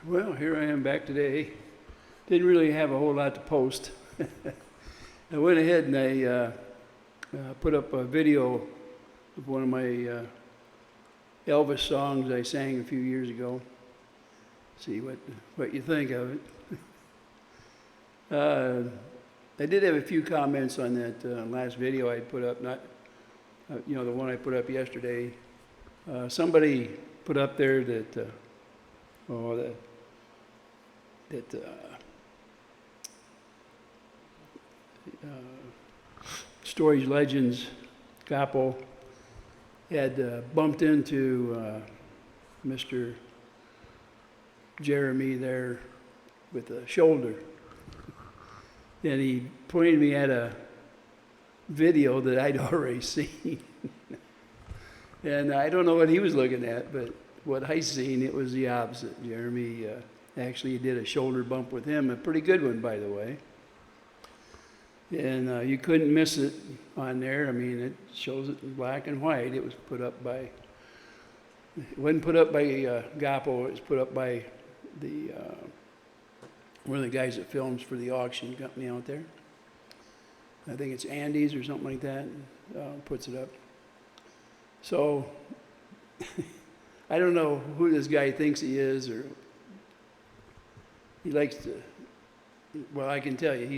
Well, here I am back today. Didn't really have a whole lot to post. I went ahead and I put up a video of one of my Elvis songs I sang a few years ago. See what you think of it. I did have a few comments on that last video I put up, not the one I put up yesterday. Somebody put up there that Storage Legends Capo had bumped into Mr. Jeremy there with a shoulder. And he pointed me at a video that I'd already seen. And I don't know what he was looking at, but what I seen, it was the opposite. Jeremy actually did a shoulder bump with him, a pretty good one, by the way. And you couldn't miss it on there. I mean, it shows it in black and white. It was put up by, it wasn't put up by Gapo, it was put up by the one of the guys that films for the auction company out there. I think it's Andy's or something like that, puts it up. So, I don't know who this guy thinks he is, or he likes to, well, I can tell you,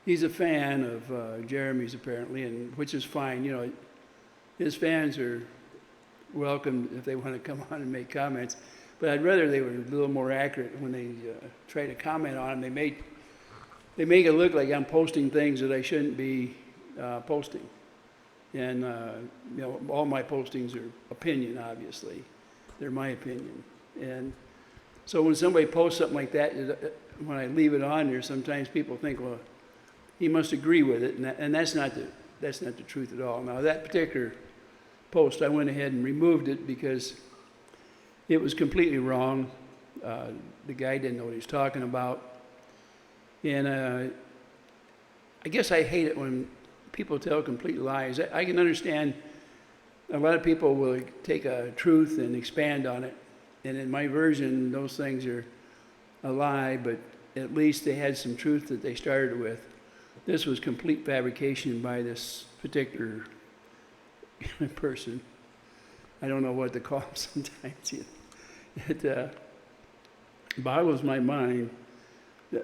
he's a fan of Jeremy's apparently, and which is fine. You know, his fans are welcome if they want to come on and make comments. But I'd rather they were a little more accurate when they try to comment on them. They make it look like I'm posting things that I shouldn't be posting. And all my postings are opinion, obviously. They're my opinion. And so when somebody posts something like that, when I leave it on there, sometimes people think, well, he must agree with it, and that's not the truth at all. Now that particular post, I went ahead and removed it because it was completely wrong. The guy didn't know what he was talking about, and I guess I hate it when people tell complete lies. I can understand a lot of people will take a truth and expand on it, and in my version, those things are a lie, but at least they had some truth that they started with. This was complete fabrication by this particular person. I don't know what to call him sometimes. It boggles my mind.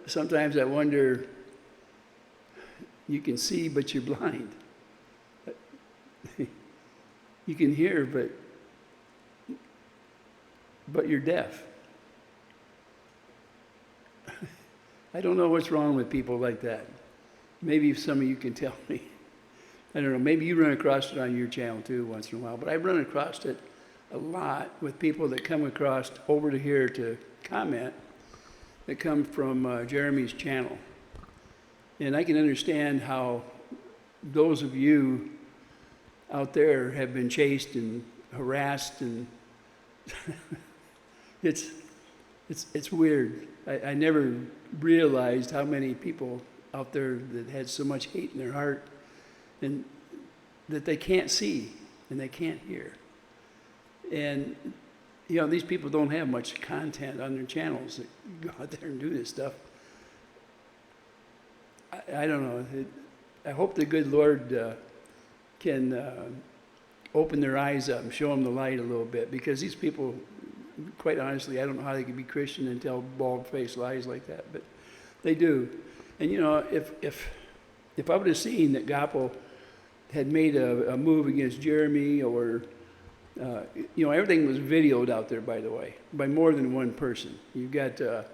Sometimes I wonder, you can see, but you're blind. You can hear, but you're deaf. I don't know what's wrong with people like that. Maybe some of you can tell me. I don't know, maybe you run across it on your channel too once in a while, but I run across it a lot with people that come across over to here to comment that come from Jeremy's channel. And I can understand how those of you out there have been chased and harassed, and it's weird. I never realized how many people out there that had so much hate in their heart and that they can't see and they can't hear. And, these people don't have much content on their channels that go out there and do this stuff. I don't know. I hope the good Lord can open their eyes up and show them the light a little bit, because these people, quite honestly, I don't know how they can be Christian and tell bald-faced lies like that, but they do. And if I would have seen that Gapo had made a move against Jeremy, or everything was videoed out there, by the way, by more than one person. You've got at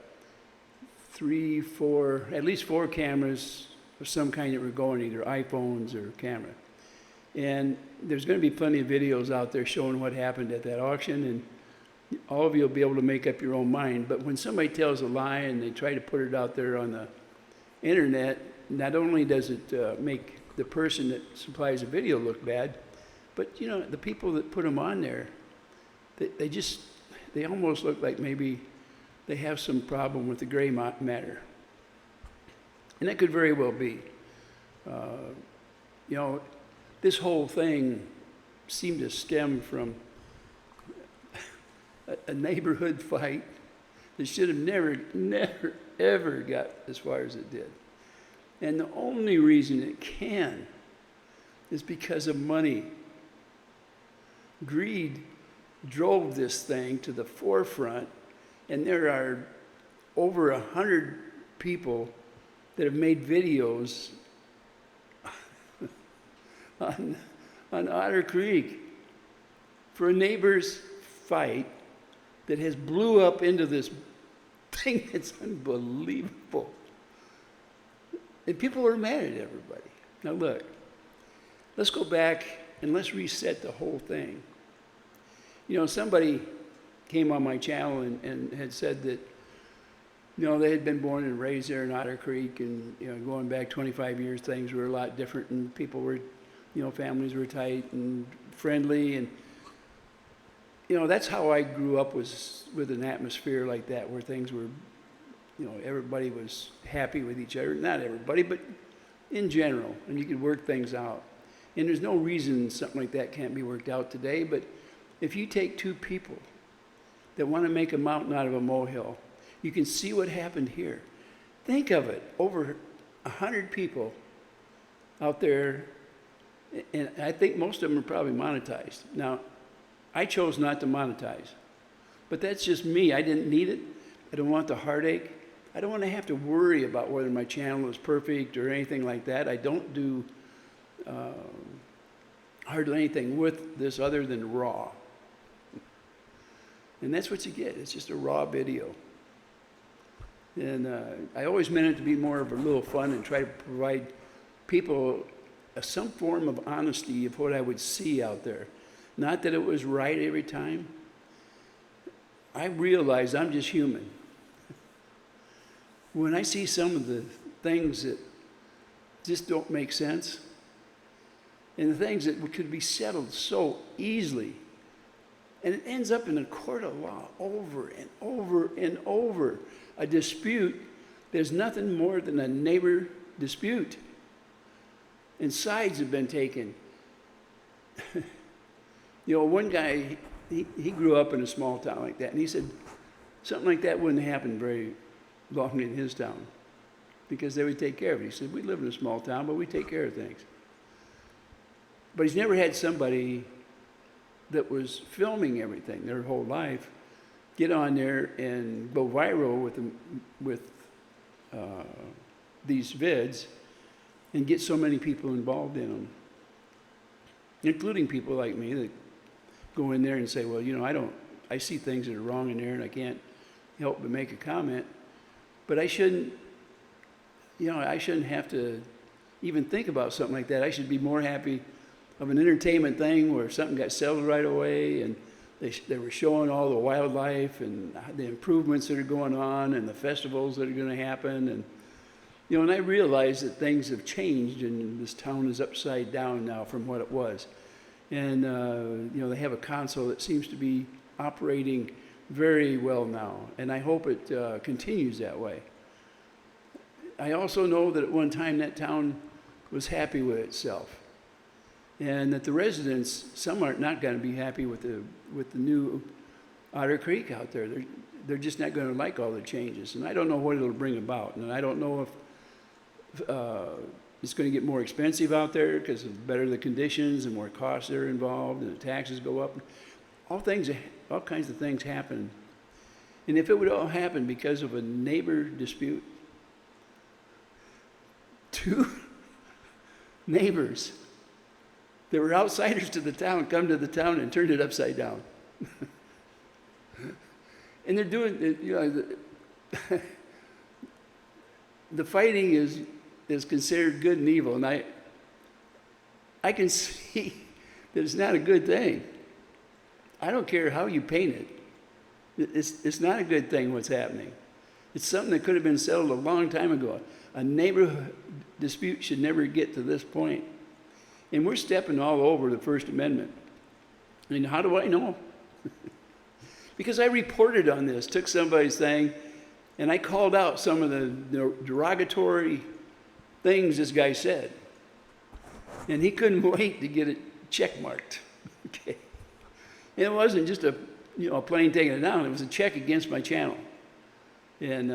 least four cameras of some kind that were going, either iPhones or camera. And there's going to be plenty of videos out there showing what happened at that auction, and all of you will be able to make up your own mind. But when somebody tells a lie and they try to put it out there on the internet, not only does it make the person that supplies the video look bad, but the people that put them on there, they almost look like maybe they have some problem with the gray matter. And that could very well be. This whole thing seemed to stem from a neighborhood fight that should have never, ever got as far as it did. And the only reason it can is because of money. Greed drove this thing to the forefront, and there are over 100 people that have made videos on Otter Creek for a neighbor's fight that has blew up into this thing that's unbelievable. And people are mad at everybody. Now look, let's go back and let's reset the whole thing. You know, somebody came on my channel and had said that, you know, they had been born and raised there in Otter Creek, and, you know, going back 25 years, things were a lot different, and people were, you know, families were tight and friendly, and, you know, that's how I grew up, was with an atmosphere like that, where things were, you know, everybody was happy with each other. Not everybody, but in general, and you could work things out. And there's no reason something like that can't be worked out today, but if you take two people that want to make a mountain out of a molehill, you can see what happened here. Think of it, over 100 people out there, and I think most of them are probably monetized. Now, I chose not to monetize, but that's just me. I didn't need it. I don't want the heartache. I don't want to have to worry about whether my channel is perfect or anything like that. I don't do hardly anything with this other than raw. And that's what you get. It's just a raw video. And I always meant it to be more of a little fun and try to provide people some form of honesty of what I would see out there. Not that it was right every time. I realize I'm just human. When I see some of the things that just don't make sense, and the things that could be settled so easily, and it ends up in a court of law over and over and over, a dispute that's nothing more than a neighbor dispute. And sides have been taken. You know, one guy, he grew up in a small town like that, and he said something like that wouldn't happen very long in his town, because they would take care of it. He said, we live in a small town, but we take care of things. But he's never had somebody that was filming everything their whole life get on there and go viral with these vids and get so many people involved in them, including people like me that go in there and say, well, you know, I see things that are wrong in there and I can't help but make a comment, but I shouldn't have to even think about something like that. I should be more happy of an entertainment thing where something got settled right away, and they were showing all the wildlife and the improvements that are going on and the festivals that are going to happen. And, you know, and I realized that things have changed, and this town is upside down now from what it was. And, you know, they have a console that seems to be operating very well now, and I hope it continues that way. I also know that at one time that town was happy with itself, and that the residents, some are not going to be happy with the new Otter Creek out there. They're just not going to like all the changes, and I don't know what it'll bring about, and I don't know if it's going to get more expensive out there because of better the conditions and more costs that are involved, and the taxes go up. All kinds of things happen. And if it would all happen because of a neighbor dispute, two neighbors that were outsiders to the town come to the town and turned it upside down. And they're doing, you know, the fighting is considered good and evil, and I can see that it's not a good thing. I don't care how you paint it. It's not a good thing what's happening. It's something that could have been settled a long time ago. A neighborhood dispute should never get to this point. And we're stepping all over the First Amendment. And how do I know? Because I reported on this, took somebody's thing, and I called out some of the derogatory things this guy said. And he couldn't wait to get it checkmarked. Okay. And it wasn't just a plain taking it down. It was a check against my channel. And,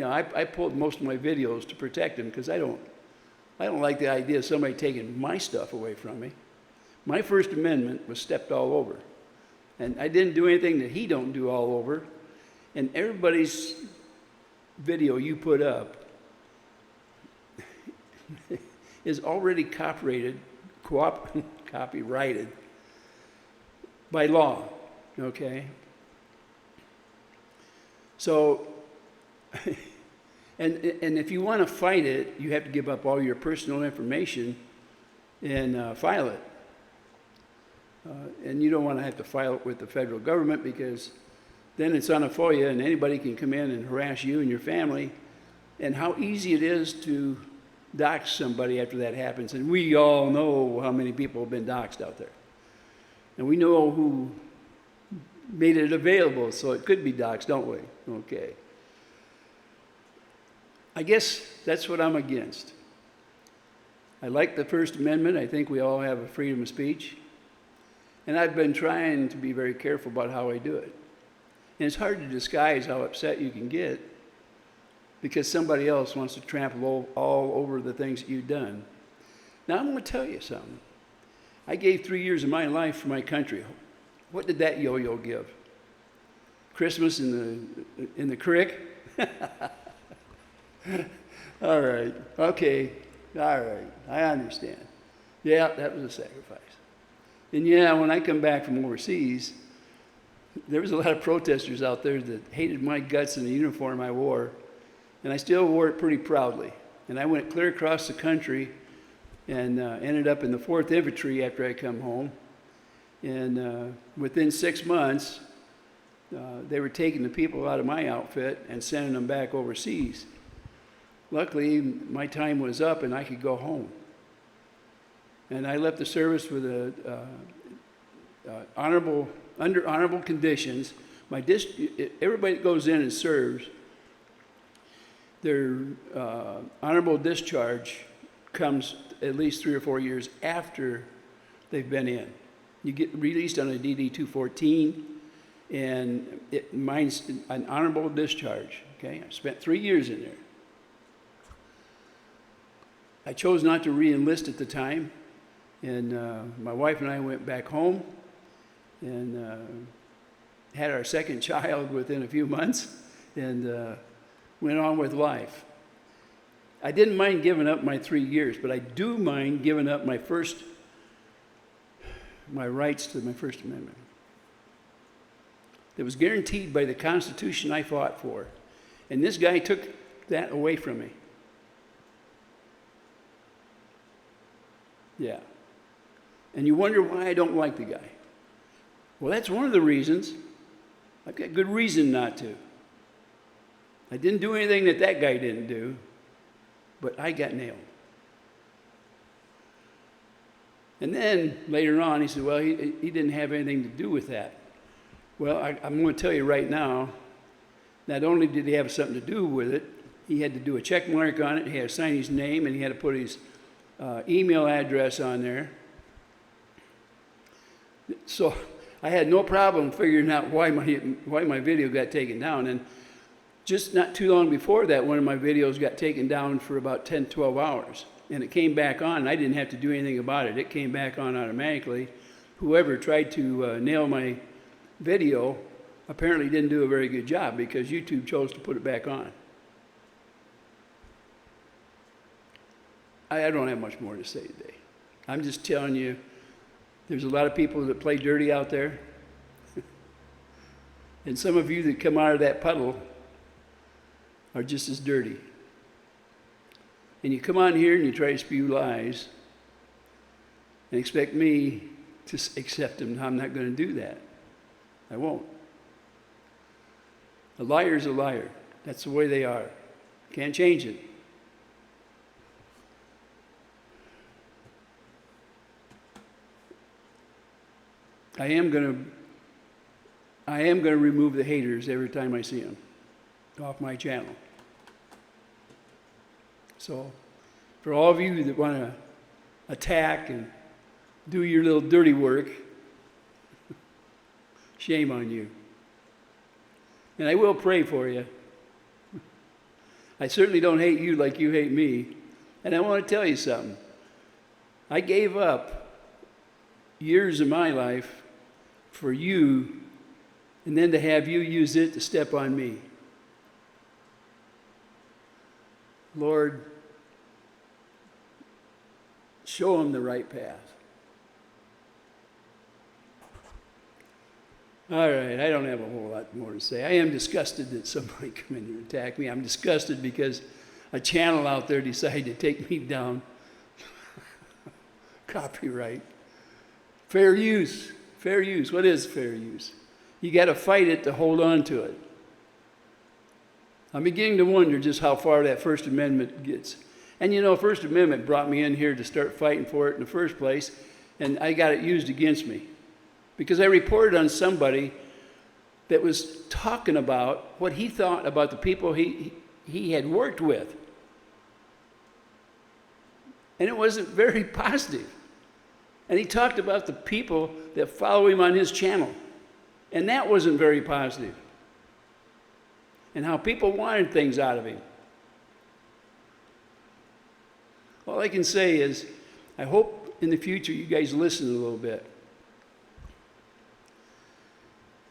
I pulled most of my videos to protect him because I don't like the idea of somebody taking my stuff away from me. My First Amendment was stepped all over. And I didn't do anything that he don't do all over. And everybody's video you put up is already copyrighted by law, okay? So, and if you want to fight it, you have to give up all your personal information and file it. And you don't want to have to file it with the federal government because then it's on a FOIA and anybody can come in and harass you and your family. And how easy it is to dox somebody after that happens. And we all know how many people have been doxed out there. And we know who made it available, so it could be doxed, don't we? Okay. I guess that's what I'm against. I like the First Amendment. I think we all have a freedom of speech. And I've been trying to be very careful about how I do it. And it's hard to disguise how upset you can get because somebody else wants to trample all over the things that you've done. Now, I'm going to tell you something. I gave 3 years of my life for my country. What did that yo-yo give? Christmas in the creek? All right. Okay. All right. I understand. Yeah, that was a sacrifice. And yeah, when I come back from overseas, there was a lot of protesters out there that hated my guts and the uniform I wore, and I still wore it pretty proudly. And I went clear across the country and ended up in the 4th Infantry after I come home. And within 6 months, they were taking the people out of my outfit and sending them back overseas. Luckily, my time was up and I could go home. And I left the service with under honorable conditions. Everybody that goes in and serves, their honorable discharge comes at least 3 or 4 years after they've been in. You get released on a DD-214, and mine's an honorable discharge. Okay, I spent 3 years in there. I chose not to re-enlist at the time. And my wife and I went back home and had our second child within a few months and went on with life. I didn't mind giving up my 3 years, but I do mind giving up my rights to my First Amendment. That was guaranteed by the Constitution I fought for. And this guy took that away from me. Yeah. And you wonder why I don't like the guy. Well, that's one of the reasons. I've got good reason not to. I didn't do anything that guy didn't do, but I got nailed. And then later on, he said, well, he didn't have anything to do with that. Well, I'm going to tell you right now, not only did he have something to do with it, he had to do a check mark on it, he had to sign his name, and he had to put his email address on there. So I had no problem figuring out why my video got taken down. And just not too long before that, one of my videos got taken down for about 10, 12 hours. And it came back on, and I didn't have to do anything about it. It came back on automatically. Whoever tried to nail my video apparently didn't do a very good job because YouTube chose to put it back on. I don't have much more to say today. I'm just telling you, there's a lot of people that play dirty out there. And some of you that come out of that puddle are just as dirty. And you come on here and you try to spew lies and expect me to accept them. I'm not going to do that. I won't. A liar's a liar. That's the way they are. Can't change it. I am going to remove the haters every time I see them off my channel. So, for all of you that want to attack and do your little dirty work, shame on you. And I will pray for you. I certainly don't hate you like you hate me. And I want to tell you something. I gave up years of my life for you, and then to have you use it to step on me. Lord, show them the right path. All right, I don't have a whole lot more to say. I am disgusted that somebody come in here and attack me. I'm disgusted because a channel out there decided to take me down. Copyright. Fair use. Fair use. What is fair use? You got to fight it to hold on to it. I'm beginning to wonder just how far that First Amendment gets. And you know, First Amendment brought me in here to start fighting for it in the first place, and I got it used against me. Because I reported on somebody that was talking about what he thought about the people he had worked with. And it wasn't very positive. And he talked about the people that follow him on his channel. And that wasn't very positive. And how people wanted things out of him. All I can say is, I hope in the future you guys listen a little bit.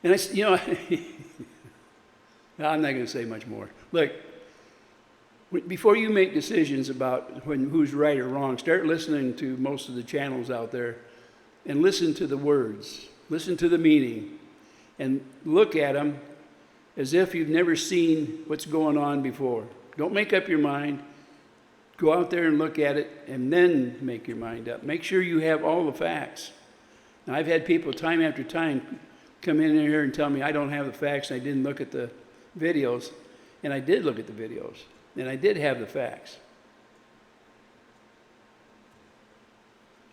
And I'm not going to say much more. Look, before you make decisions about who's right or wrong, start listening to most of the channels out there and listen to the words, listen to the meaning, and look at them as if you've never seen what's going on before. Don't make up your mind. Go out there and look at it and then make your mind up. Make sure you have all the facts. Now, I've had people time after time come in here and tell me I don't have the facts and I didn't look at the videos. And I did look at the videos. And I did have the facts.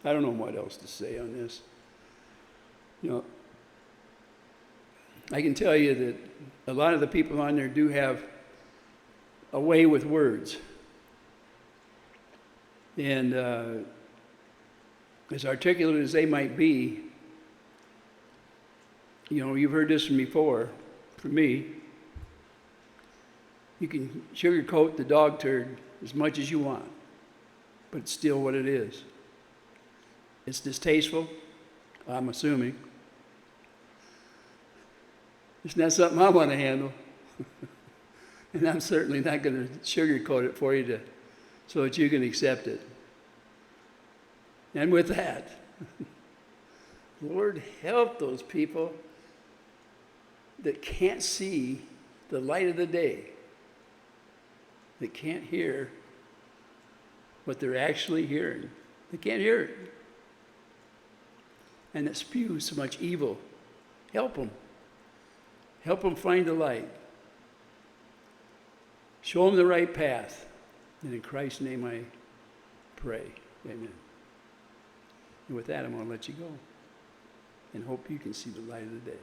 I don't know what else to say on this. You know, I can tell you that a lot of the people on there do have a way with words. And as articulate as they might be, you know, you've heard this from before, from me. You can sugarcoat the dog turd as much as you want, but it's still what it is. It's distasteful, I'm assuming. It's not something I want to handle. And I'm certainly not going to sugarcoat it for you so that you can accept it. And with that, Lord, help those people that can't see the light of the day, that can't hear what they're actually hearing. They can't hear it. And that spew so much evil. Help them. Help them find the light. Show them the right path. And in Christ's name I pray. Amen. And with that, I'm going to let you go and hope you can see the light of the day.